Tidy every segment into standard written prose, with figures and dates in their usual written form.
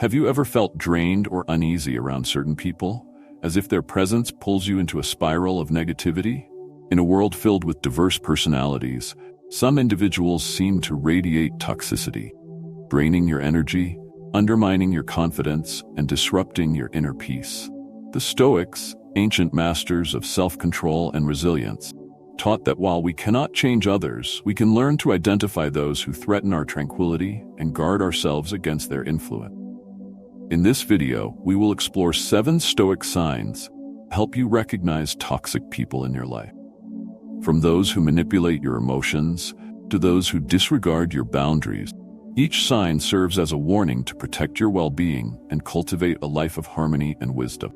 Have you ever felt drained or uneasy around certain people, as if their presence pulls you into a spiral of negativity? In a world filled with diverse personalities, some individuals seem to radiate toxicity, draining your energy, undermining your confidence, and disrupting your inner peace. The Stoics, ancient masters of self-control and resilience, taught that while we cannot change others, we can learn to identify those who threaten our tranquility and guard ourselves against their influence. In this video, we will explore 7 Stoic signs to help you recognize toxic people in your life. From those who manipulate your emotions to those who disregard your boundaries, each sign serves as a warning to protect your well-being and cultivate a life of harmony and wisdom.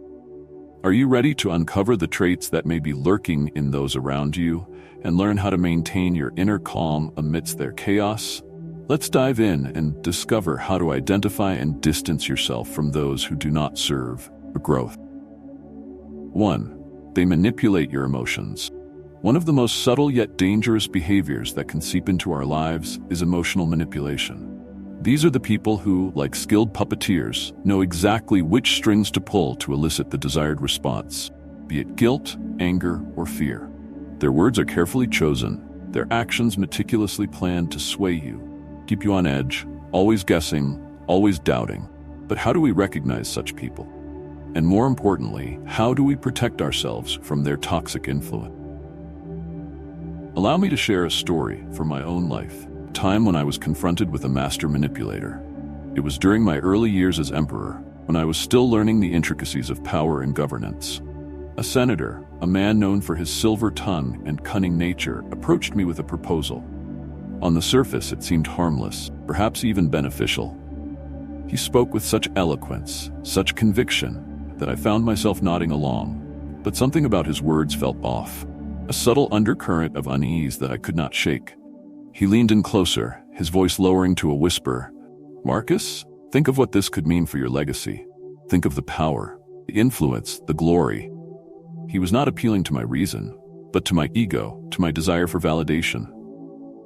Are you ready to uncover the traits that may be lurking in those around you and learn how to maintain your inner calm amidst their chaos? Let's dive in and discover how to identify and distance yourself from those who do not serve your growth. 1. They manipulate your emotions. One of the most subtle yet dangerous behaviors that can seep into our lives is emotional manipulation. These are the people who, like skilled puppeteers, know exactly which strings to pull to elicit the desired response, be it guilt, anger, or fear. Their words are carefully chosen, their actions meticulously planned to sway you, keep you on edge, always guessing, always doubting. But how do we recognize such people? And more importantly, how do we protect ourselves from their toxic influence? Allow me to share a story from my own life, a time when I was confronted with a master manipulator. It was during my early years as emperor, when I was still learning the intricacies of power and governance. A senator, a man known for his silver tongue and cunning nature, approached me with a proposal. On the surface, it seemed harmless, perhaps even beneficial. He spoke with such eloquence, such conviction, that I found myself nodding along. But something about his words felt off. A subtle undercurrent of unease that I could not shake. He leaned in closer, his voice lowering to a whisper. "Marcus, think of what this could mean for your legacy. Think of the power, the influence, the glory." He was not appealing to my reason, but to my ego, to my desire for validation.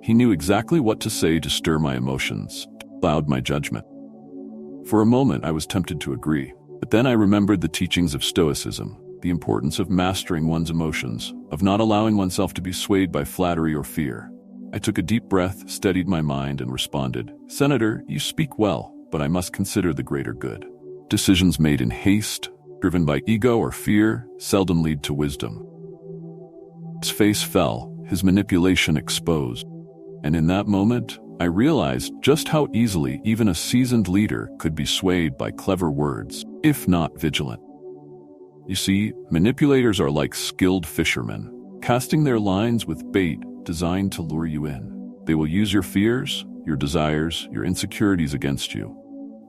He knew exactly what to say to stir my emotions, to cloud my judgment. For a moment, I was tempted to agree, but then I remembered the teachings of Stoicism. The importance of mastering one's emotions, of not allowing oneself to be swayed by flattery or fear. I took a deep breath, steadied my mind, and responded, "Senator, you speak well, but I must consider the greater good. Decisions made in haste, driven by ego or fear, seldom lead to wisdom." His face fell, his manipulation exposed. And in that moment, I realized just how easily even a seasoned leader could be swayed by clever words, if not vigilant. You see, manipulators are like skilled fishermen, casting their lines with bait designed to lure you in. They will use your fears, your desires, your insecurities against you.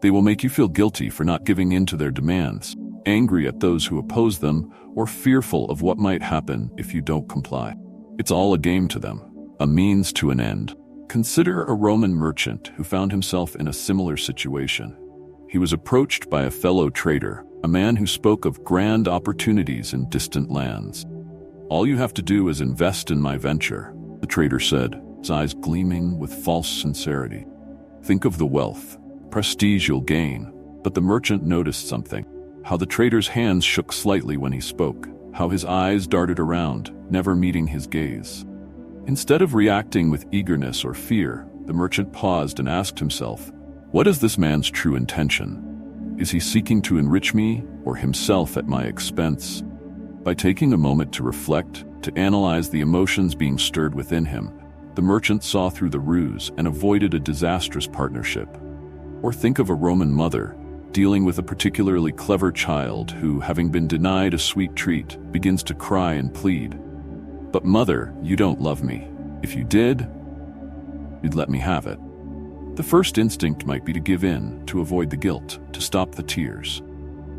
They will make you feel guilty for not giving in to their demands, angry at those who oppose them, or fearful of what might happen if you don't comply. It's all a game to them, a means to an end. Consider a Roman merchant who found himself in a similar situation. He was approached by a fellow trader, a man who spoke of grand opportunities in distant lands. "All you have to do is invest in my venture," the trader said, his eyes gleaming with false sincerity. "Think of the wealth, prestige you'll gain." But the merchant noticed something, how the trader's hands shook slightly when he spoke, how his eyes darted around, never meeting his gaze. Instead of reacting with eagerness or fear, the merchant paused and asked himself, "What is this man's true intention? Is he seeking to enrich me or himself at my expense?" By taking a moment to reflect, to analyze the emotions being stirred within him, the merchant saw through the ruse and avoided a disastrous partnership. Or think of a Roman mother dealing with a particularly clever child who, having been denied a sweet treat, begins to cry and plead. "But mother, you don't love me. If you did, you'd let me have it." The first instinct might be to give in, to avoid the guilt, to stop the tears.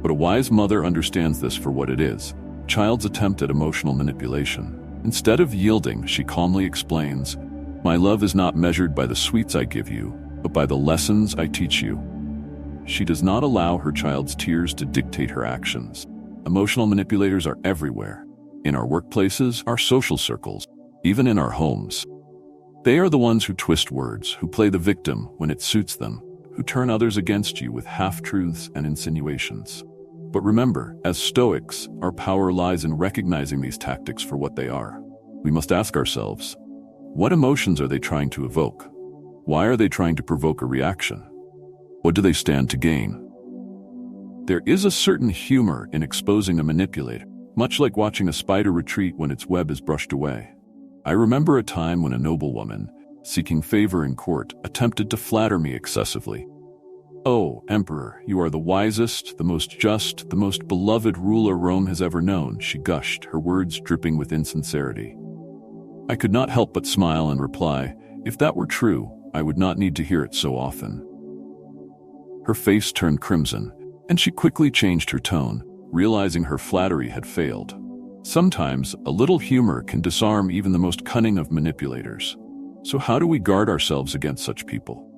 But a wise mother understands this for what it is, a child's attempt at emotional manipulation. Instead of yielding, she calmly explains, "My love is not measured by the sweets I give you, but by the lessons I teach you." She does not allow her child's tears to dictate her actions. Emotional manipulators are everywhere. In our workplaces, our social circles, even in our homes. They are the ones who twist words, who play the victim when it suits them, who turn others against you with half-truths and insinuations. But remember, as Stoics, our power lies in recognizing these tactics for what they are. We must ask ourselves, what emotions are they trying to evoke? Why are they trying to provoke a reaction? What do they stand to gain? There is a certain humor in exposing a manipulator, much like watching a spider retreat when its web is brushed away. I remember a time when a noblewoman, seeking favor in court, attempted to flatter me excessively. "Oh, Emperor, you are the wisest, the most just, the most beloved ruler Rome has ever known," she gushed, her words dripping with insincerity. I could not help but smile and reply, "If that were true, I would not need to hear it so often." Her face turned crimson, and she quickly changed her tone, realizing her flattery had failed. Sometimes, a little humor can disarm even the most cunning of manipulators. So how do we guard ourselves against such people?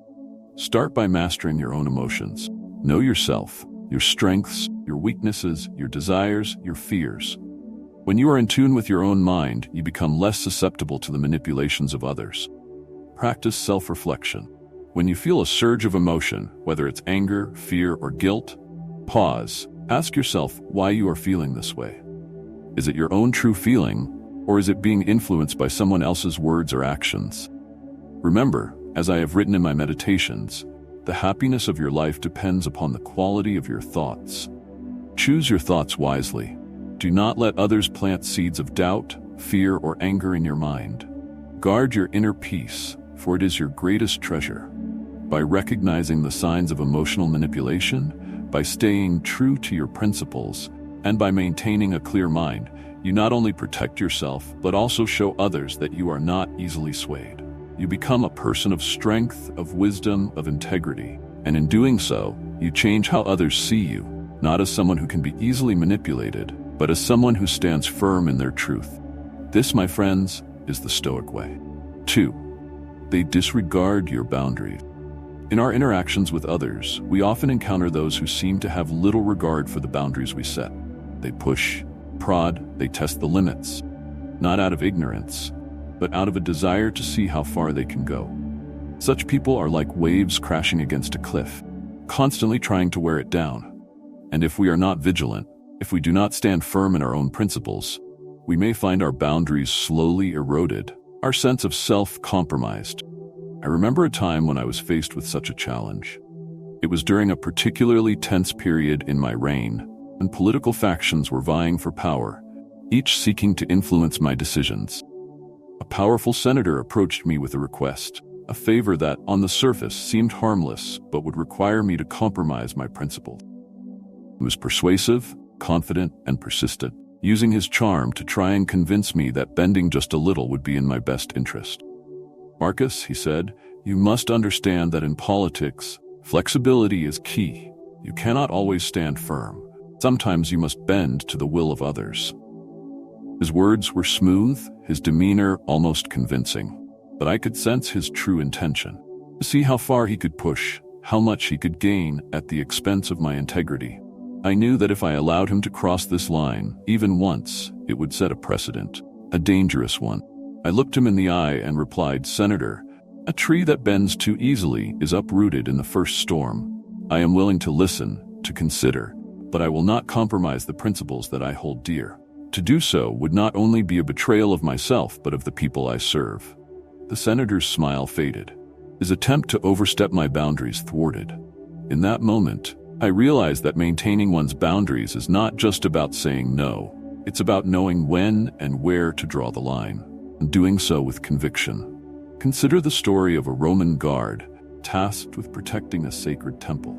Start by mastering your own emotions. Know yourself, your strengths, your weaknesses, your desires, your fears. When you are in tune with your own mind, you become less susceptible to the manipulations of others. Practice self-reflection. When you feel a surge of emotion, whether it's anger, fear, or guilt, pause. Ask yourself why you are feeling this way. Is it your own true feeling, or is it being influenced by someone else's words or actions? Remember, as I have written in my meditations, the happiness of your life depends upon the quality of your thoughts. Choose your thoughts wisely. Do not let others plant seeds of doubt, fear, or anger in your mind. Guard your inner peace, for it is your greatest treasure. By recognizing the signs of emotional manipulation, by staying true to your principles, and by maintaining a clear mind, you not only protect yourself, but also show others that you are not easily swayed. You become a person of strength, of wisdom, of integrity, and in doing so, you change how others see you, not as someone who can be easily manipulated, but as someone who stands firm in their truth. This, my friends, is the Stoic way. 2. They disregard your boundaries. In our interactions with others, we often encounter those who seem to have little regard for the boundaries we set. They push, prod, they test the limits, not out of ignorance, but out of a desire to see how far they can go. Such people are like waves crashing against a cliff, constantly trying to wear it down. And if we are not vigilant, if we do not stand firm in our own principles, we may find our boundaries slowly eroded, our sense of self compromised. I remember a time when I was faced with such a challenge. It was during a particularly tense period in my reign, when political factions were vying for power, each seeking to influence my decisions. A powerful senator approached me with a request, a favor that, on the surface, seemed harmless but would require me to compromise my principles. He was persuasive, confident, and persistent, using his charm to try and convince me that bending just a little would be in my best interest. "Marcus," he said, "you must understand that in politics, flexibility is key. You cannot always stand firm. Sometimes you must bend to the will of others." His words were smooth, his demeanor almost convincing, but I could sense his true intention. To see how far he could push, how much he could gain at the expense of my integrity. I knew that if I allowed him to cross this line, even once, it would set a precedent, a dangerous one. I looked him in the eye and replied, "Senator, a tree that bends too easily is uprooted in the first storm. I am willing to listen, to consider, but I will not compromise the principles that I hold dear. To do so would not only be a betrayal of myself, but of the people I serve." The senator's smile faded, his attempt to overstep my boundaries thwarted. In that moment, I realized that maintaining one's boundaries is not just about saying no. It's about knowing when and where to draw the line, and doing so with conviction. Consider the story of a Roman guard tasked with protecting a sacred temple.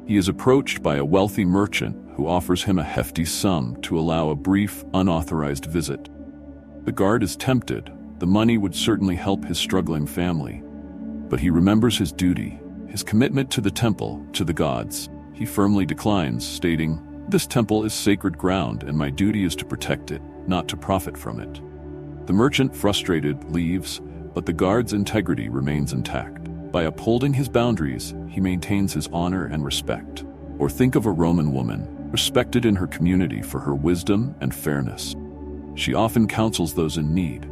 He is approached by a wealthy merchant who offers him a hefty sum to allow a brief, unauthorized visit. The guard is tempted. The money would certainly help his struggling family. But he remembers his duty, his commitment to the temple, to the gods. He firmly declines, stating, "This temple is sacred ground and my duty is to protect it, not to profit from it." The merchant, frustrated, leaves, but the guard's integrity remains intact. By upholding his boundaries, he maintains his honor and respect. Or think of a Roman woman, respected in her community for her wisdom and fairness. She often counsels those in need,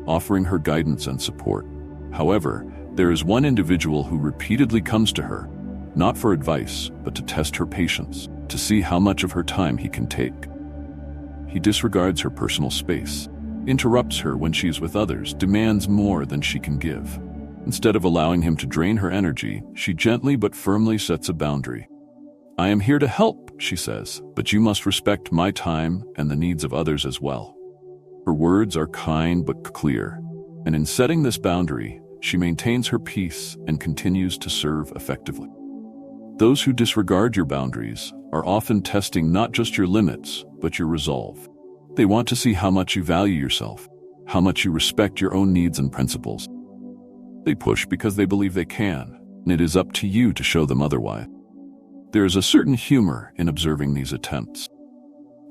offering her guidance and support. However, There is one individual who repeatedly comes to her, not for advice, but to test her patience, to see how much of her time he can take. He disregards her personal space, interrupts her when she is with others, demands more than she can give. Instead of allowing him to drain her energy, she gently but firmly sets a boundary. "I am here to help," she says, "but you must respect my time and the needs of others as well." Her words are kind but clear, and in setting this boundary, she maintains her peace and continues to serve effectively. Those who disregard your boundaries are often testing not just your limits, but your resolve. They want to see how much you value yourself, how much you respect your own needs and principles. They push because they believe they can, and it is up to you to show them otherwise. There is a certain humor in observing these attempts.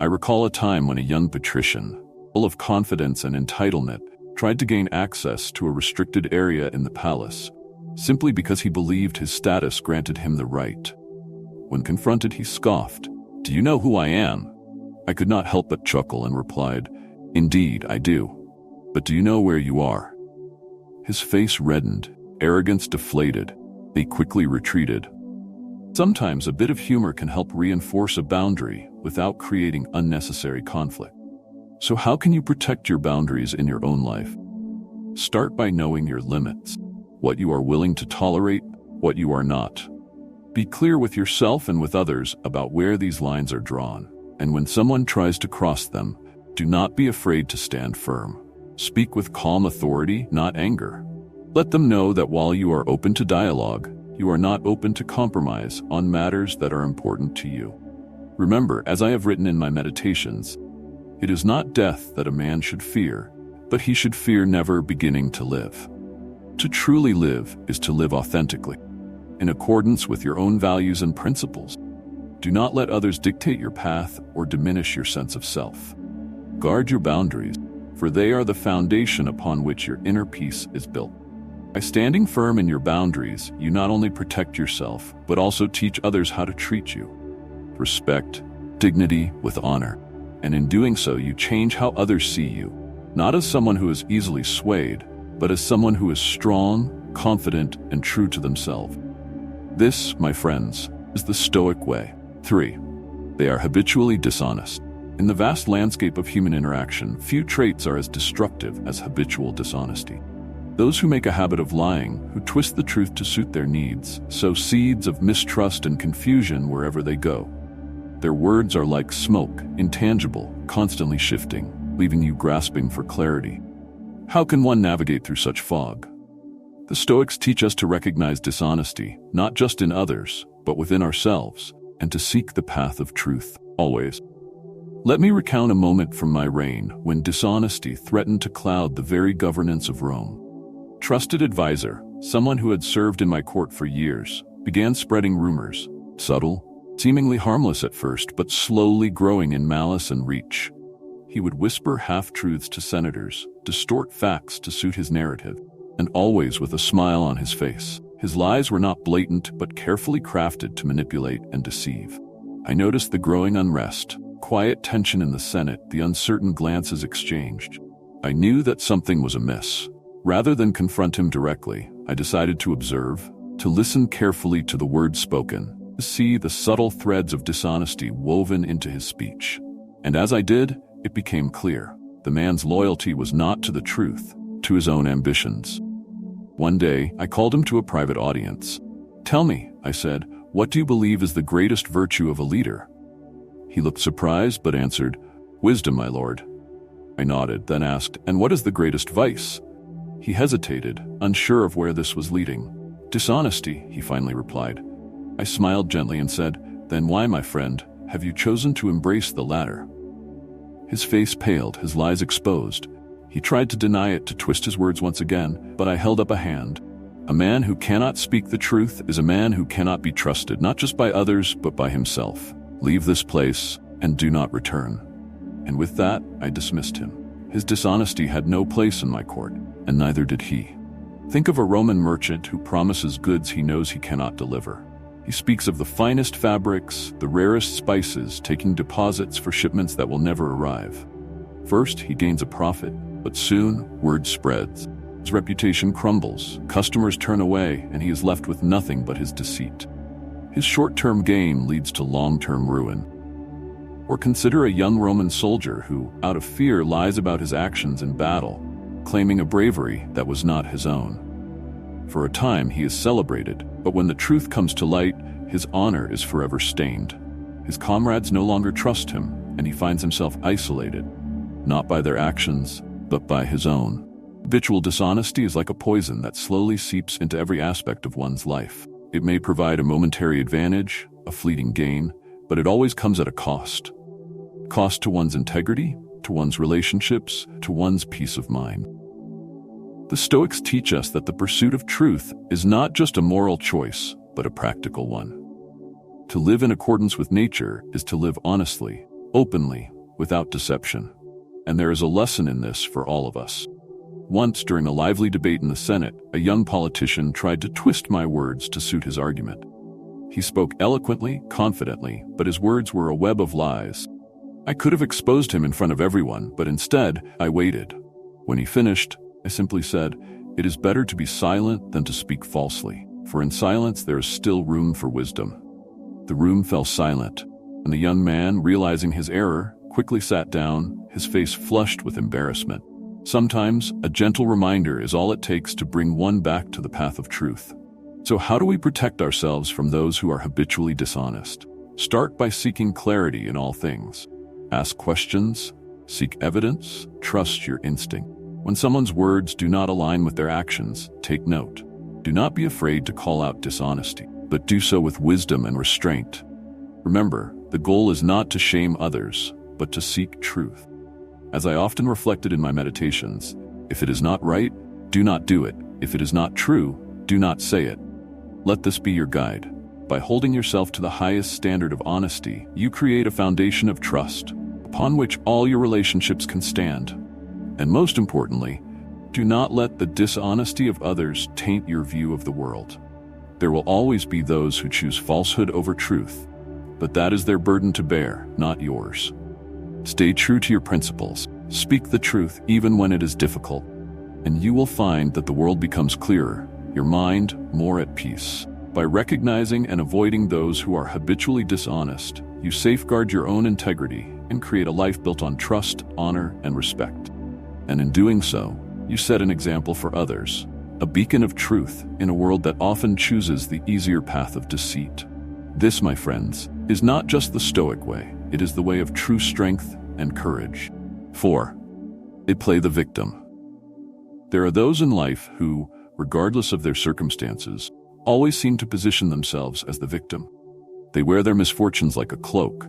I recall a time when a young patrician, full of confidence and entitlement, tried to gain access to a restricted area in the palace, simply because he believed his status granted him the right. When confronted, he scoffed, "Do you know who I am?" I could not help but chuckle and replied, "Indeed, I do. But do you know where you are?" His face reddened, arrogance deflated. He quickly retreated. Sometimes a bit of humor can help reinforce a boundary without creating unnecessary conflict. So how can you protect your boundaries in your own life? Start by knowing your limits, what you are willing to tolerate, what you are not. Be clear with yourself and with others about where these lines are drawn, and when someone tries to cross them, do not be afraid to stand firm. Speak with calm authority, not anger. Let them know that while you are open to dialogue, you are not open to compromise on matters that are important to you. Remember, as I have written in my meditations, it is not death that a man should fear, but he should fear never beginning to live. To truly live is to live authentically, in accordance with your own values and principles. Do not let others dictate your path or diminish your sense of self. Guard your boundaries, for they are the foundation upon which your inner peace is built. By standing firm in your boundaries, you not only protect yourself, but also teach others how to treat you. Respect, dignity with honor. And in doing so, you change how others see you, not as someone who is easily swayed, but as someone who is strong, confident, and true to themselves. This, my friends, is the Stoic way. 3. They are habitually dishonest. In the vast landscape of human interaction, few traits are as destructive as habitual dishonesty. Those who make a habit of lying, who twist the truth to suit their needs, sow seeds of mistrust and confusion wherever they go. Their words are like smoke, intangible, constantly shifting, leaving you grasping for clarity. How can one navigate through such fog? The Stoics teach us to recognize dishonesty, not just in others, but within ourselves, and to seek the path of truth, always. Let me recount a moment from my reign when dishonesty threatened to cloud the very governance of Rome. Trusted advisor, someone who had served in my court for years, began spreading rumors, subtle, seemingly harmless at first, but slowly growing in malice and reach. He would whisper half-truths to senators, distort facts to suit his narrative, and always with a smile on his face. His lies were not blatant, but carefully crafted to manipulate and deceive. I noticed the growing unrest, quiet tension in the Senate, the uncertain glances exchanged. I knew that something was amiss. Rather than confront him directly, I decided to observe, to listen carefully to the words spoken, to see the subtle threads of dishonesty woven into his speech. And as I did, it became clear. The man's loyalty was not to the truth, to his own ambitions. One day, I called him to a private audience. "Tell me," I said, "what do you believe is the greatest virtue of a leader?" He looked surprised but answered, "Wisdom, my lord." I nodded, then asked, "And what is the greatest vice?" He hesitated, unsure of where this was leading. "Dishonesty," he finally replied. I smiled gently and said, "Then why, my friend, have you chosen to embrace the latter?" His face paled, his lies exposed. He tried to deny it, to twist his words once again, but I held up a hand. A man who cannot speak the truth is a man who cannot be trusted, not just by others, but by himself. Leave this place and do not return. And with that, I dismissed him. His dishonesty had no place in my court, and neither did he. Think of a Roman merchant who promises goods he knows he cannot deliver. He speaks of the finest fabrics, the rarest spices, taking deposits for shipments that will never arrive. First, he gains a profit, but soon word spreads. His reputation crumbles, customers turn away, and he is left with nothing but his deceit. His short-term gain leads to long-term ruin. Or consider a young Roman soldier who, out of fear, lies about his actions in battle, claiming a bravery that was not his own. For a time he is celebrated, but when the truth comes to light, his honor is forever stained. His comrades no longer trust him, and he finds himself isolated, not by their actions, but by his own. Habitual dishonesty is like a poison that slowly seeps into every aspect of one's life. It may provide a momentary advantage, a fleeting gain, but it always comes at a cost. Cost to one's integrity, to one's relationships, to one's peace of mind. The Stoics teach us that the pursuit of truth is not just a moral choice, but a practical one. To live in accordance with nature is to live honestly, openly, without deception. And there is a lesson in this for all of us. Once, during a lively debate in the Senate, a young politician tried to twist my words to suit his argument. He spoke eloquently, confidently, but his words were a web of lies. I could have exposed him in front of everyone, but instead, I waited. When he finished, I simply said, "It is better to be silent than to speak falsely, for in silence there is still room for wisdom." The room fell silent, and the young man, realizing his error, quickly sat down, his face flushed with embarrassment. Sometimes, a gentle reminder is all it takes to bring one back to the path of truth. So how do we protect ourselves from those who are habitually dishonest? Start by seeking clarity in all things. Ask questions, seek evidence, trust your instinct. When someone's words do not align with their actions, take note. Do not be afraid to call out dishonesty, but do so with wisdom and restraint. Remember, the goal is not to shame others, but to seek truth. As I often reflected in my meditations, if it is not right, do not do it. If it is not true, do not say it. Let this be your guide. By holding yourself to the highest standard of honesty, you create a foundation of trust, upon which all your relationships can stand. And most importantly, do not let the dishonesty of others taint your view of the world. There will always be those who choose falsehood over truth, but that is their burden to bear, not yours. Stay true to your principles, speak the truth even when it is difficult, and you will find that the world becomes clearer, your mind more at peace. By recognizing and avoiding those who are habitually dishonest, you safeguard your own integrity and create a life built on trust, honor, and respect. And in doing so, you set an example for others, a beacon of truth in a world that often chooses the easier path of deceit. This, my friends, is not just the Stoic way. It is the way of true strength and courage. 4. They play the victim. There are those in life who, regardless of their circumstances, always seem to position themselves as the victim. They wear their misfortunes like a cloak,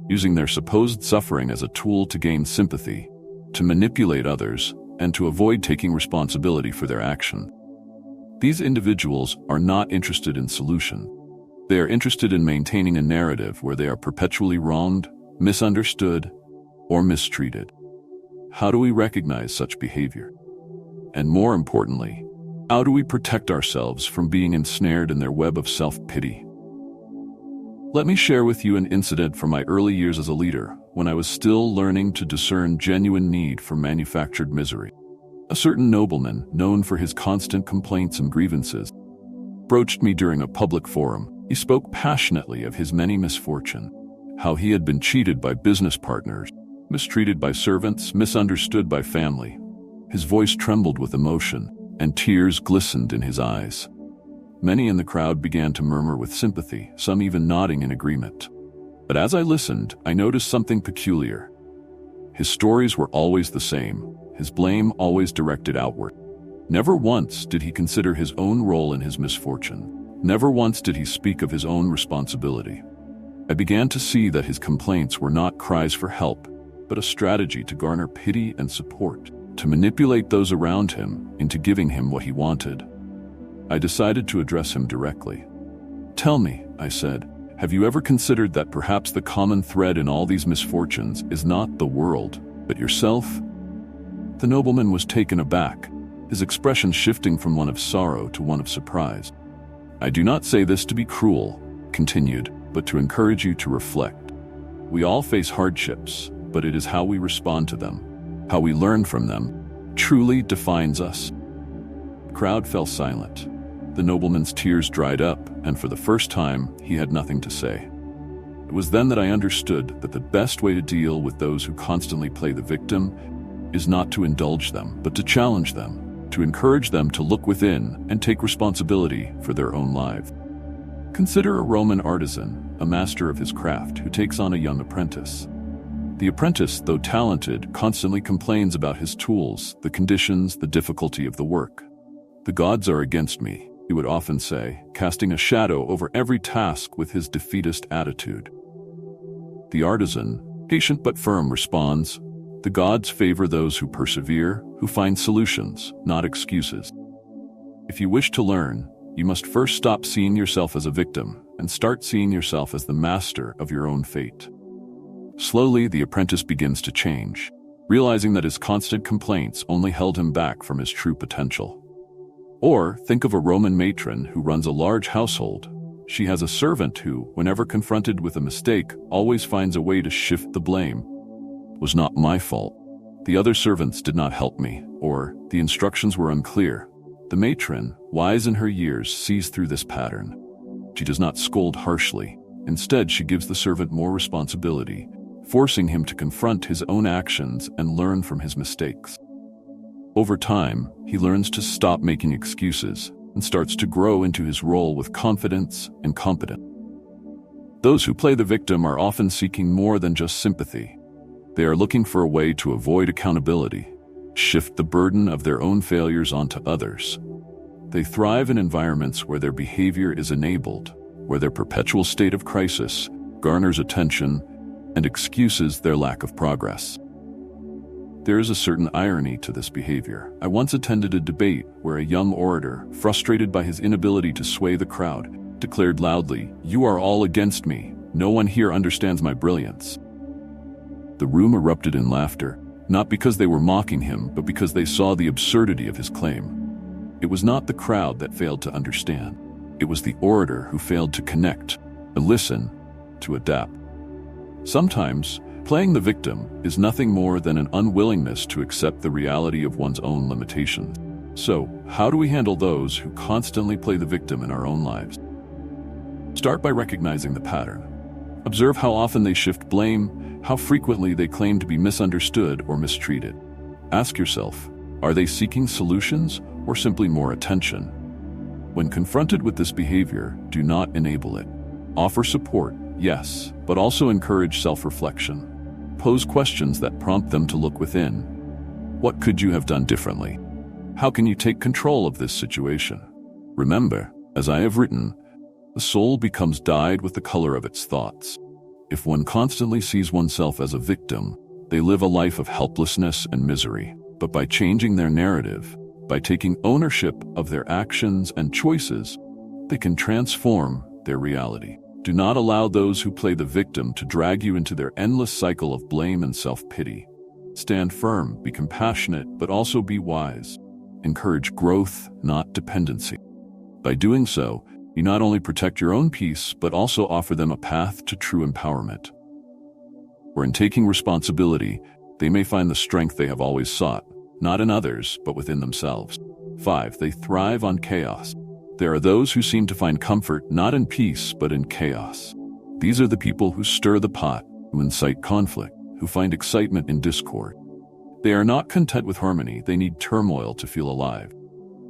using their supposed suffering as a tool to gain sympathy, to manipulate others, and to avoid taking responsibility for their action. These individuals are not interested in solution. They are interested in maintaining a narrative where they are perpetually wronged, misunderstood, or mistreated. How do we recognize such behavior? And more importantly, how do we protect ourselves from being ensnared in their web of self-pity? Let me share with you an incident from my early years as a leader, when I was still learning to discern genuine need from manufactured misery. A certain nobleman, known for his constant complaints and grievances, approached me during a public forum. He spoke passionately of his many misfortunes, how he had been cheated by business partners, mistreated by servants, misunderstood by family. His voice trembled with emotion, and tears glistened in his eyes. Many in the crowd began to murmur with sympathy, some even nodding in agreement. But as I listened, I noticed something peculiar. His stories were always the same, his blame always directed outward. Never once did he consider his own role in his misfortune. Never once did he speak of his own responsibility. I began to see that his complaints were not cries for help, but a strategy to garner pity and support, to manipulate those around him into giving him what he wanted. I decided to address him directly. "Tell me," I said, "have you ever considered that perhaps the common thread in all these misfortunes is not the world, but yourself?" The nobleman was taken aback, his expression shifting from one of sorrow to one of surprise. "I do not say this to be cruel," continued, "but to encourage you to reflect. We all face hardships, but it is how we respond to them, how we learn from them, truly defines us. Crowd fell silent. The nobleman's tears dried up, and for the first time, he had nothing to say. It was then that I understood that the best way to deal with those who constantly play the victim is not to indulge them, but to challenge them, to encourage them to look within and take responsibility for their own lives. Consider a Roman artisan, a master of his craft, who takes on a young apprentice. The apprentice, though talented, constantly complains about his tools, the conditions, the difficulty of the work. "The gods are against me," he would often say, casting a shadow over every task with his defeatist attitude. The artisan, patient but firm, responds, "The gods favor those who persevere, who find solutions, not excuses." If you wish to learn, you must first stop seeing yourself as a victim and start seeing yourself as the master of your own fate. Slowly, the apprentice begins to change, realizing that his constant complaints only held him back from his true potential. Or think of a Roman matron who runs a large household. She has a servant who, whenever confronted with a mistake, always finds a way to shift the blame. "It was not my fault. The other servants did not help me," or "the instructions were unclear." The matron, wise in her years, sees through this pattern. She does not scold harshly. Instead, she gives the servant more responsibility, forcing him to confront his own actions and learn from his mistakes. Over time, he learns to stop making excuses and starts to grow into his role with confidence and competence. Those who play the victim are often seeking more than just sympathy. They are looking for a way to avoid accountability, shift the burden of their own failures onto others. They thrive in environments where their behavior is enabled, where their perpetual state of crisis garners attention and excuses their lack of progress. There is a certain irony to this behavior. I once attended a debate where a young orator, frustrated by his inability to sway the crowd, declared loudly, "You are all against me. No one here understands my brilliance." The room erupted in laughter, not because they were mocking him, but because they saw the absurdity of his claim. It was not the crowd that failed to understand. It was the orator who failed to connect, to listen, to adapt. Sometimes, playing the victim is nothing more than an unwillingness to accept the reality of one's own limitations. So, how do we handle those who constantly play the victim in our own lives? Start by recognizing the pattern. Observe how often they shift blame, how frequently they claim to be misunderstood or mistreated. Ask yourself, are they seeking solutions or simply more attention? When confronted with this behavior, do not enable it. Offer support, yes, but also encourage self-reflection. Pose questions that prompt them to look within. What could you have done differently? How can you take control of this situation? Remember, as I have written, the soul becomes dyed with the color of its thoughts. If one constantly sees oneself as a victim, they live a life of helplessness and misery. But by changing their narrative, by taking ownership of their actions and choices, they can transform their reality. Do not allow those who play the victim to drag you into their endless cycle of blame and self-pity. Stand firm, be compassionate, but also be wise. Encourage growth, not dependency. By doing so, you not only protect your own peace, but also offer them a path to true empowerment. Where in taking responsibility, they may find the strength they have always sought, not in others, but within themselves. 5. They thrive on chaos. There are those who seem to find comfort not in peace, but in chaos. These are the people who stir the pot, who incite conflict, who find excitement in discord. They are not content with harmony, they need turmoil to feel alive.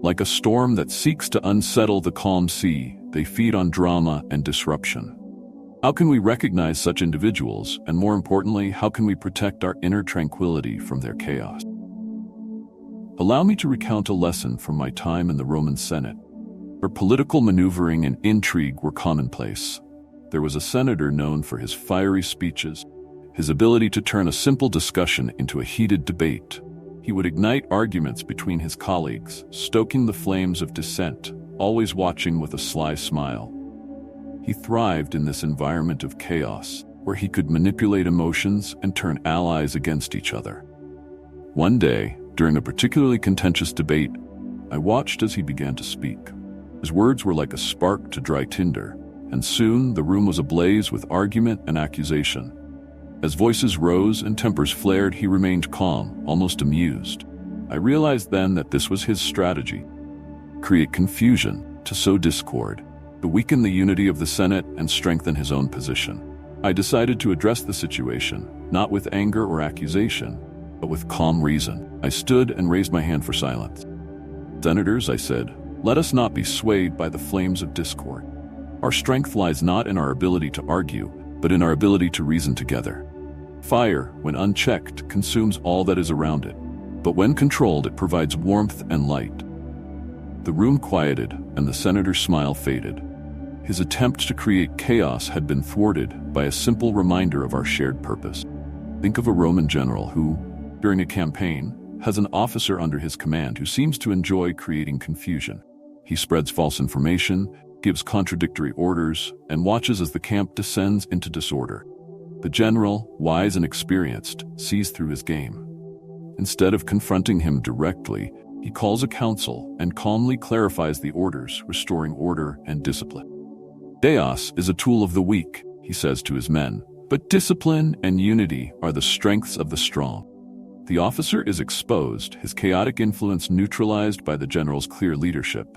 Like a storm that seeks to unsettle the calm sea, they feed on drama and disruption. How can we recognize such individuals, and more importantly, how can we protect our inner tranquility from their chaos? Allow me to recount a lesson from my time in the Roman Senate, where political maneuvering and intrigue were commonplace. There was a senator known for his fiery speeches, his ability to turn a simple discussion into a heated debate. He would ignite arguments between his colleagues, stoking the flames of dissent, always watching with a sly smile. He thrived in this environment of chaos, where he could manipulate emotions and turn allies against each other. One day, during a particularly contentious debate, I watched as he began to speak. His words were like a spark to dry tinder, and soon the room was ablaze with argument and accusation. As voices rose and tempers flared, he remained calm, almost amused. I realized then that this was his strategy. create confusion, to sow discord, to weaken the unity of the Senate and strengthen his own position. I decided to address the situation, not with anger or accusation, but with calm reason. I stood and raised my hand for silence. Senators, I said, let us not be swayed by the flames of discord. Our strength lies not in our ability to argue, but in our ability to reason together. Fire, when unchecked, consumes all that is around it, but when controlled, it provides warmth and light. The room quieted, and the senator's smile faded. His attempt to create chaos had been thwarted by a simple reminder of our shared purpose. Think of a Roman general who, during a campaign, has an officer under his command who seems to enjoy creating confusion. He spreads false information, gives contradictory orders, and watches as the camp descends into disorder. The general, wise and experienced, sees through his game. Instead of confronting him directly, he calls a council and calmly clarifies the orders, restoring order and discipline. Chaos is a tool of the weak, he says to his men, but discipline and unity are the strengths of the strong. The officer is exposed, his chaotic influence neutralized by the general's clear leadership.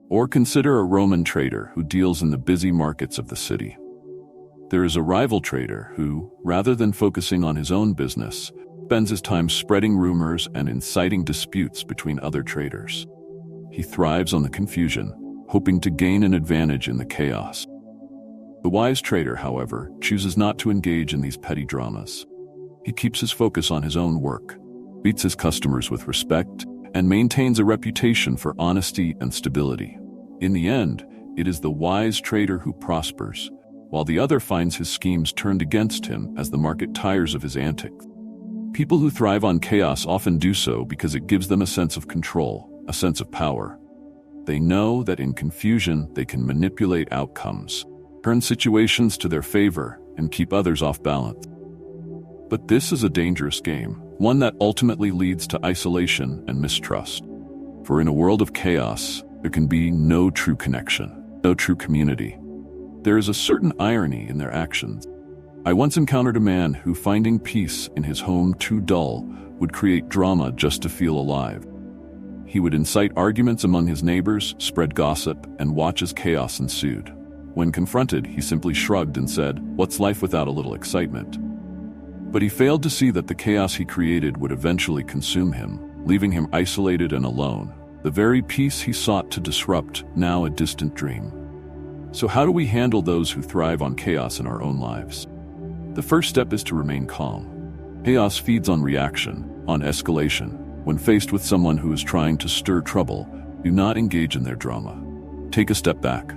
Or consider a Roman trader who deals in the busy markets of the city. There is a rival trader who, rather than focusing on his own business, spends his time spreading rumors and inciting disputes between other traders. He thrives on the confusion, hoping to gain an advantage in the chaos. The wise trader, however, chooses not to engage in these petty dramas. He keeps his focus on his own work, treats his customers with respect, and maintains a reputation for honesty and stability. In the end, it is the wise trader who prospers, while the other finds his schemes turned against him as the market tires of his antics. People who thrive on chaos often do so because it gives them a sense of control, a sense of power. They know that in confusion they can manipulate outcomes, turn situations to their favor, and keep others off balance. But this is a dangerous game, one that ultimately leads to isolation and mistrust. For in a world of chaos, there can be no true connection, no true community. There is a certain irony in their actions. I once encountered a man who, finding peace in his home too dull, would create drama just to feel alive. He would incite arguments among his neighbors, spread gossip, and watch as chaos ensued. When confronted, he simply shrugged and said, "What's life without a little excitement?" But he failed to see that the chaos he created would eventually consume him, leaving him isolated and alone. The very peace he sought to disrupt, now a distant dream. So how do we handle those who thrive on chaos in our own lives? The first step is to remain calm. Chaos feeds on reaction, on escalation. When faced with someone who is trying to stir trouble, do not engage in their drama. Take a step back,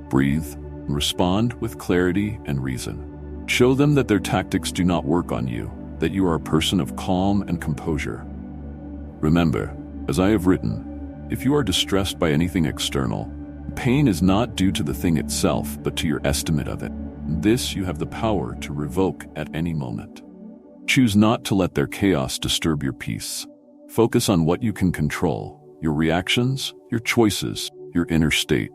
breathe, and respond with clarity and reason. Show them that their tactics do not work on you, that you are a person of calm and composure. Remember, as I have written, if you are distressed by anything external, pain is not due to the thing itself, but to your estimate of it. This you have the power to revoke at any moment. Choose not to let their chaos disturb your peace. Focus on what you can control, your reactions, your choices, your inner state.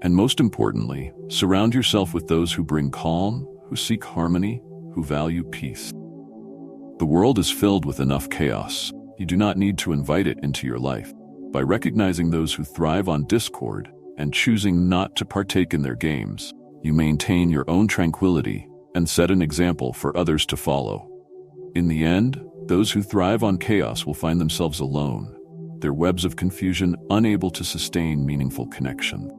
And most importantly, surround yourself with those who bring calm, who seek harmony, who value peace. The world is filled with enough chaos. You do not need to invite it into your life. By recognizing those who thrive on discord and choosing not to partake in their games, you maintain your own tranquility and set an example for others to follow. In the end, those who thrive on chaos will find themselves alone, their webs of confusion unable to sustain meaningful connection.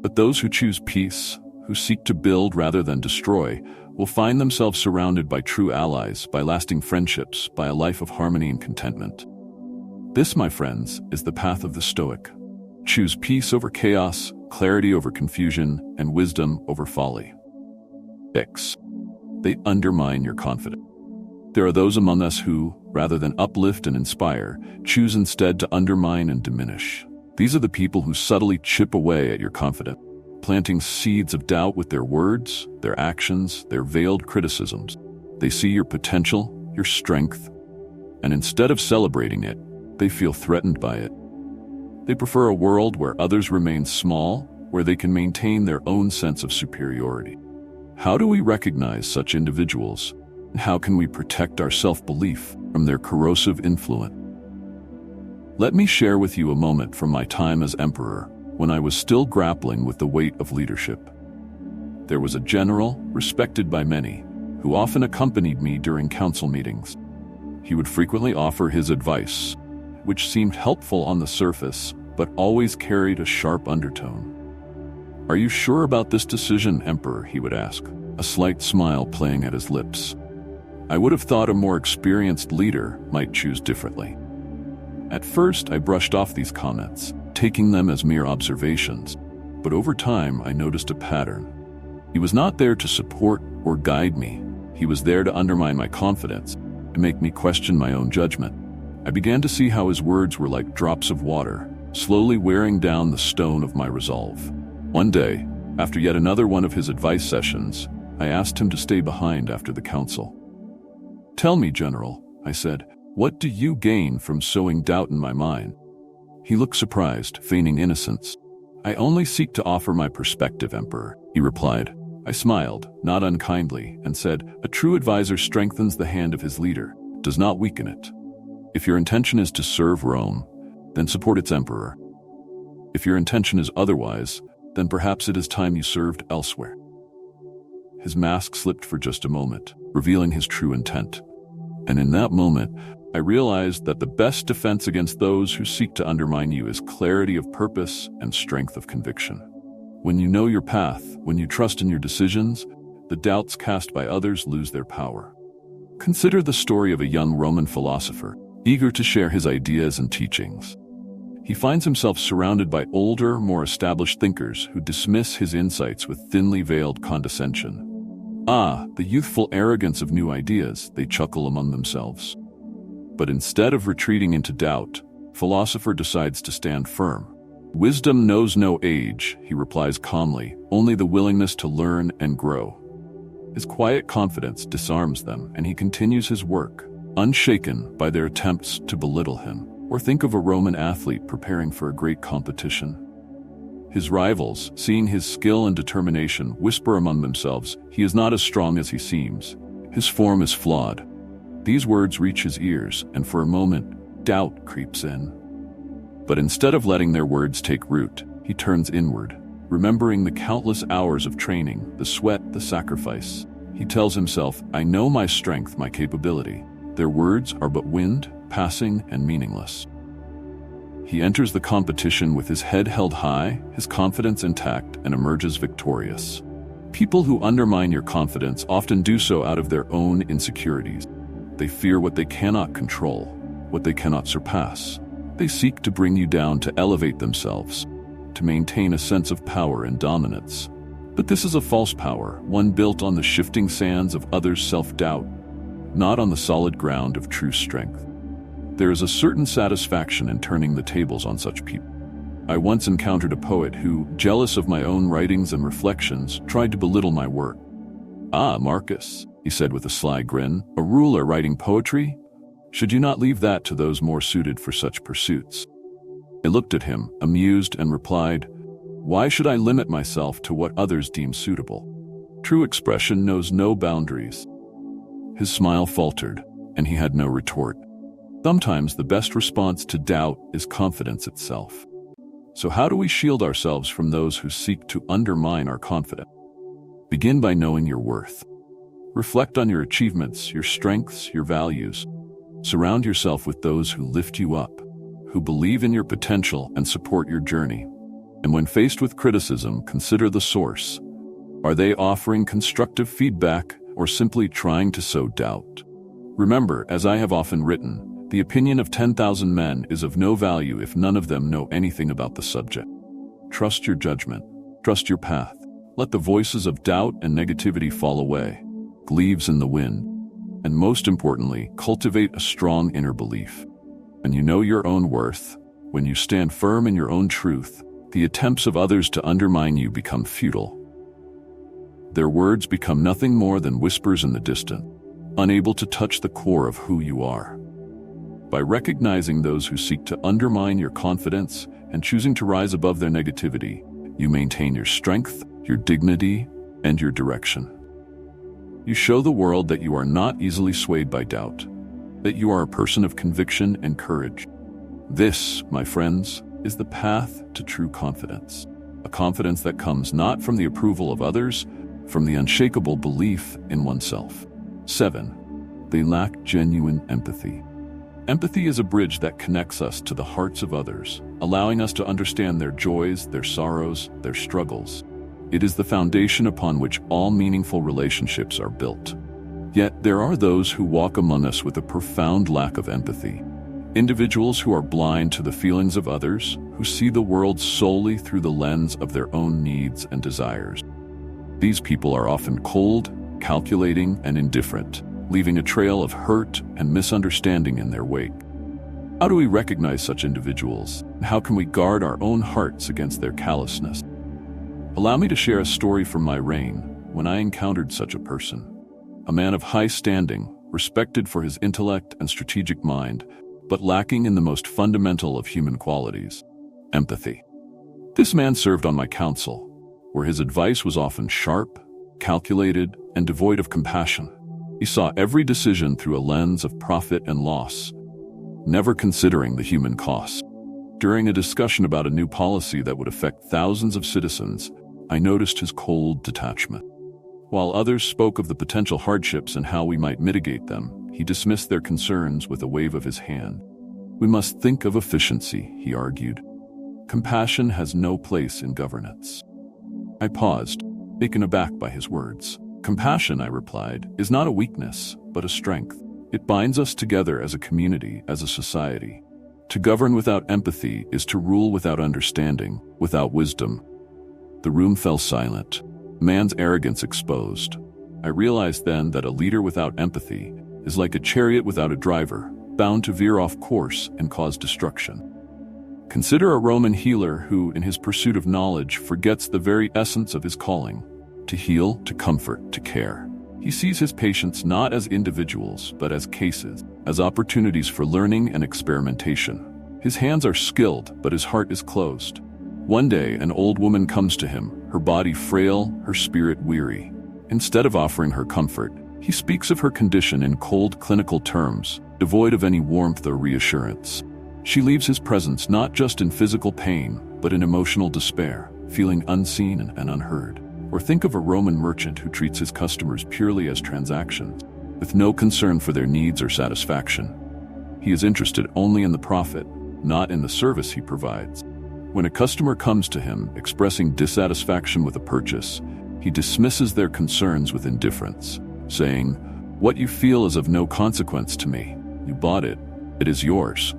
But those who choose peace, who seek to build rather than destroy, will find themselves surrounded by true allies, by lasting friendships, by a life of harmony and contentment. This, my friends, is the path of the Stoic. Choose peace over chaos, clarity over confusion, and wisdom over folly. 6. They undermine your confidence. There are those among us who, rather than uplift and inspire, choose instead to undermine and diminish. These are the people who subtly chip away at your confidence, planting seeds of doubt with their words, their actions, their veiled criticisms. They see your potential, your strength, and instead of celebrating it, they feel threatened by it. They prefer a world where others remain small, where they can maintain their own sense of superiority. How do we recognize such individuals? And how can we protect our self-belief from their corrosive influence? Let me share with you a moment from my time as emperor, when I was still grappling with the weight of leadership. There was a general, respected by many, who often accompanied me during council meetings. He would frequently offer his advice, which seemed helpful on the surface, but always carried a sharp undertone. "Are you sure about this decision, Emperor?" he would ask, a slight smile playing at his lips. I would have thought a more experienced leader might choose differently. At first, I brushed off these comments, taking them as mere observations, but over time I noticed a pattern. He was not there to support or guide me. He was there to undermine my confidence, to make me question my own judgment. I began to see how his words were like drops of water, slowly wearing down the stone of my resolve. One day, after yet another one of his advice sessions, I asked him to stay behind after the council. "Tell me, General," I said, "what do you gain from sowing doubt in my mind?" He looked surprised, feigning innocence. "I only seek to offer my perspective, Emperor," he replied. I smiled, not unkindly, and said, "A true advisor strengthens the hand of his leader, does not weaken it. If your intention is to serve Rome, then support its emperor. If your intention is otherwise, then perhaps it is time you served elsewhere." His mask slipped for just a moment, revealing his true intent. And in that moment, I realized that the best defense against those who seek to undermine you is clarity of purpose and strength of conviction. When you know your path, when you trust in your decisions, the doubts cast by others lose their power. Consider the story of a young Roman philosopher, eager to share his ideas and teachings. He finds himself surrounded by older, more established thinkers who dismiss his insights with thinly veiled condescension. "Ah, the youthful arrogance of new ideas," they chuckle among themselves. But instead of retreating into doubt, philosopher decides to stand firm. "Wisdom knows no age," he replies calmly, "only the willingness to learn and grow." His quiet confidence disarms them, and he continues his work, unshaken by their attempts to belittle him. Or think of a Roman athlete preparing for a great competition. His rivals, seeing his skill and determination, whisper among themselves, "He is not as strong as he seems. His form is flawed." These words reach his ears, and for a moment, doubt creeps in. But instead of letting their words take root, he turns inward, remembering the countless hours of training, the sweat, the sacrifice. He tells himself, "I know my strength, my capability. Their words are but wind, passing and meaningless." He enters the competition with his head held high, his confidence intact, and emerges victorious. People who undermine your confidence often do so out of their own insecurities. They fear what they cannot control, what they cannot surpass. They seek to bring you down to elevate themselves, to maintain a sense of power and dominance. But this is a false power, one built on the shifting sands of others' self-doubt, not on the solid ground of true strength. There is a certain satisfaction in turning the tables on such people. I once encountered a poet who, jealous of my own writings and reflections, tried to belittle my work. "Ah, Marcus," he said with a sly grin, "a ruler writing poetry? Should you not leave that to those more suited for such pursuits?" I looked at him, amused, and replied, "Why should I limit myself to what others deem suitable? True expression knows no boundaries." His smile faltered, and he had no retort. Sometimes the best response to doubt is confidence itself. So how do we shield ourselves from those who seek to undermine our confidence? Begin by knowing your worth. Reflect on your achievements, your strengths, your values. Surround yourself with those who lift you up, who believe in your potential and support your journey. And when faced with criticism, consider the source. Are they offering constructive feedback or simply trying to sow doubt? Remember, as I have often written, the opinion of 10,000 men is of no value if none of them know anything about the subject. Trust your judgment. Trust your path. Let the voices of doubt and negativity fall away, leaves in the wind. And most importantly, cultivate a strong inner belief. When you know your own worth, when you stand firm in your own truth, the attempts of others to undermine you become futile. Their words become nothing more than whispers in the distant, unable to touch the core of who you are. By recognizing those who seek to undermine your confidence and choosing to rise above their negativity, you maintain your strength, your dignity, and your direction. You show the world that you are not easily swayed by doubt, that you are a person of conviction and courage. This, my friends, is the path to true confidence. A confidence that comes not from the approval of others, from the unshakable belief in oneself. 7. They lack genuine empathy. Empathy is a bridge that connects us to the hearts of others, allowing us to understand their joys, their sorrows, their struggles. It is the foundation upon which all meaningful relationships are built. Yet there are those who walk among us with a profound lack of empathy. Individuals who are blind to the feelings of others, who see the world solely through the lens of their own needs and desires. These people are often cold, calculating, and indifferent, leaving a trail of hurt and misunderstanding in their wake. How do we recognize such individuals, and how can we guard our own hearts against their callousness? Allow me to share a story from my reign when I encountered such a person. A man of high standing, respected for his intellect and strategic mind, but lacking in the most fundamental of human qualities, empathy. This man served on my council, where his advice was often sharp, calculated, and devoid of compassion. He saw every decision through a lens of profit and loss, never considering the human cost. During a discussion about a new policy that would affect thousands of citizens, I noticed his cold detachment. While others spoke of the potential hardships and how we might mitigate them, he dismissed their concerns with a wave of his hand. We must think of efficiency, he argued. Compassion has no place in governance. I paused, taken aback by his words. Compassion, I replied, is not a weakness, but a strength. It binds us together as a community, as a society. To govern without empathy is to rule without understanding, without wisdom. The room fell silent, man's arrogance exposed. I realized then that a leader without empathy is like a chariot without a driver, bound to veer off course and cause destruction. Consider a Roman healer who, in his pursuit of knowledge, forgets the very essence of his calling: to heal, to comfort, to care. He sees his patients not as individuals, but as cases, as opportunities for learning and experimentation. His hands are skilled, but his heart is closed. One day, an old woman comes to him, her body frail, her spirit weary. Instead of offering her comfort, he speaks of her condition in cold clinical terms, devoid of any warmth or reassurance. She leaves his presence not just in physical pain, but in emotional despair, feeling unseen and unheard. Or think of a Roman merchant who treats his customers purely as transactions, with no concern for their needs or satisfaction. He is interested only in the profit, not in the service he provides. When a customer comes to him expressing dissatisfaction with a purchase, he dismisses their concerns with indifference, saying, "What you feel is of no consequence to me. You bought it. It is yours."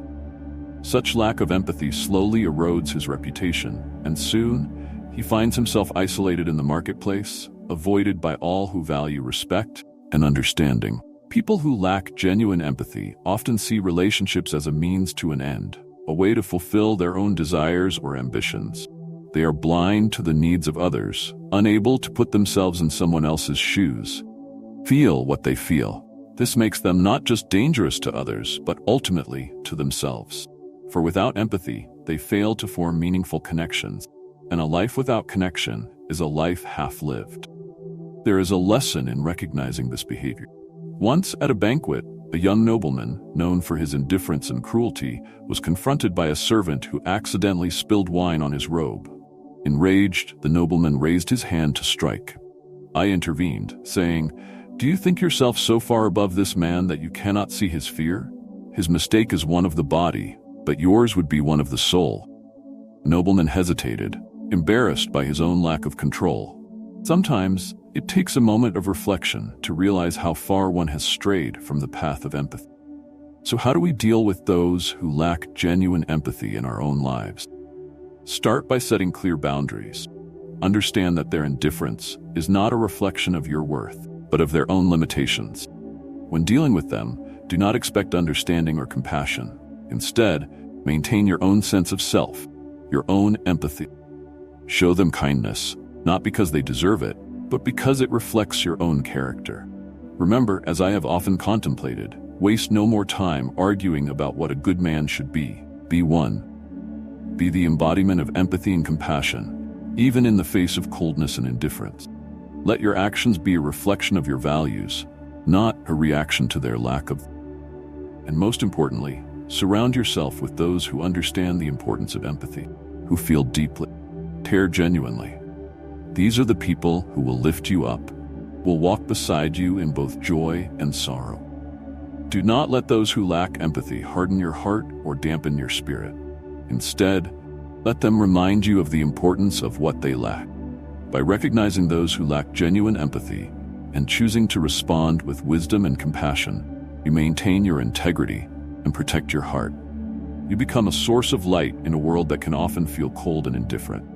Such lack of empathy slowly erodes his reputation, and soon, he finds himself isolated in the marketplace, avoided by all who value respect and understanding. People who lack genuine empathy often see relationships as a means to an end, a way to fulfill their own desires or ambitions. They are blind to the needs of others, unable to put themselves in someone else's shoes. Feel what they feel. This makes them not just dangerous to others, but ultimately to themselves. For without empathy, they fail to form meaningful connections, and a life without connection is a life half-lived. There is a lesson in recognizing this behavior. Once at a banquet, a young nobleman, known for his indifference and cruelty, was confronted by a servant who accidentally spilled wine on his robe. Enraged, the nobleman raised his hand to strike. I intervened, saying, "Do you think yourself so far above this man that you cannot see his fear? His mistake is one of the body, but yours would be one of the soul." The nobleman hesitated, embarrassed by his own lack of control. Sometimes, it takes a moment of reflection to realize how far one has strayed from the path of empathy. So how do we deal with those who lack genuine empathy in our own lives? Start by setting clear boundaries. Understand that their indifference is not a reflection of your worth, but of their own limitations. When dealing with them, do not expect understanding or compassion. Instead, maintain your own sense of self, your own empathy. Show them kindness, not because they deserve it, but because it reflects your own character. Remember, as I have often contemplated, waste no more time arguing about what a good man should be. Be one. Be the embodiment of empathy and compassion, even in the face of coldness and indifference. Let your actions be a reflection of your values, not a reaction to their lack of. And most importantly, Surround yourself with those who understand the importance of empathy, who feel deeply, care genuinely. These are the people who will lift you up, will walk beside you in both joy and sorrow. Do not let those who lack empathy harden your heart or dampen your spirit. Instead, let them remind you of the importance of what they lack. By recognizing those who lack genuine empathy and choosing to respond with wisdom and compassion, you maintain your integrity and protect your heart. You become a source of light in a world that can often feel cold and indifferent.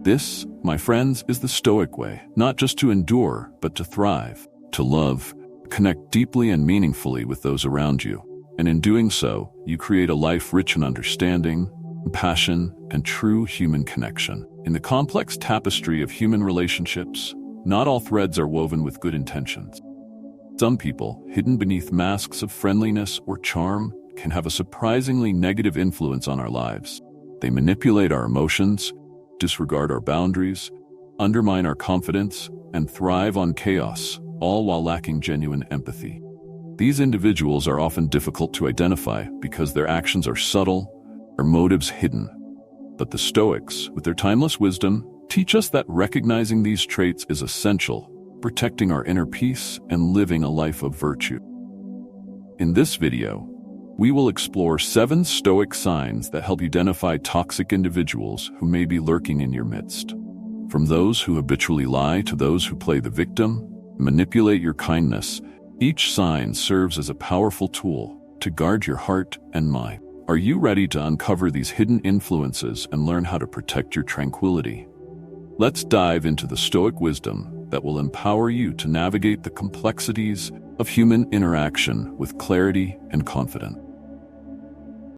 This, my friends, is the Stoic way, not just to endure, but to thrive, to love, connect deeply and meaningfully with those around you. And in doing so, you create a life rich in understanding, compassion, and true human connection. In the complex tapestry of human relationships, not all threads are woven with good intentions. Some people, hidden beneath masks of friendliness or charm, can have a surprisingly negative influence on our lives. They manipulate our emotions, disregard our boundaries, undermine our confidence, and thrive on chaos, all while lacking genuine empathy. These individuals are often difficult to identify because their actions are subtle, their motives hidden. But the Stoics, with their timeless wisdom, teach us that recognizing these traits is essential, protecting our inner peace and living a life of virtue. In this video, we will explore 7 Stoic signs that help identify toxic individuals who may be lurking in your midst. From those who habitually lie to those who play the victim, manipulate your kindness, each sign serves as a powerful tool to guard your heart and mind. Are you ready to uncover these hidden influences and learn how to protect your tranquility? Let's dive into the Stoic wisdom that will empower you to navigate the complexities of human interaction with clarity and confidence.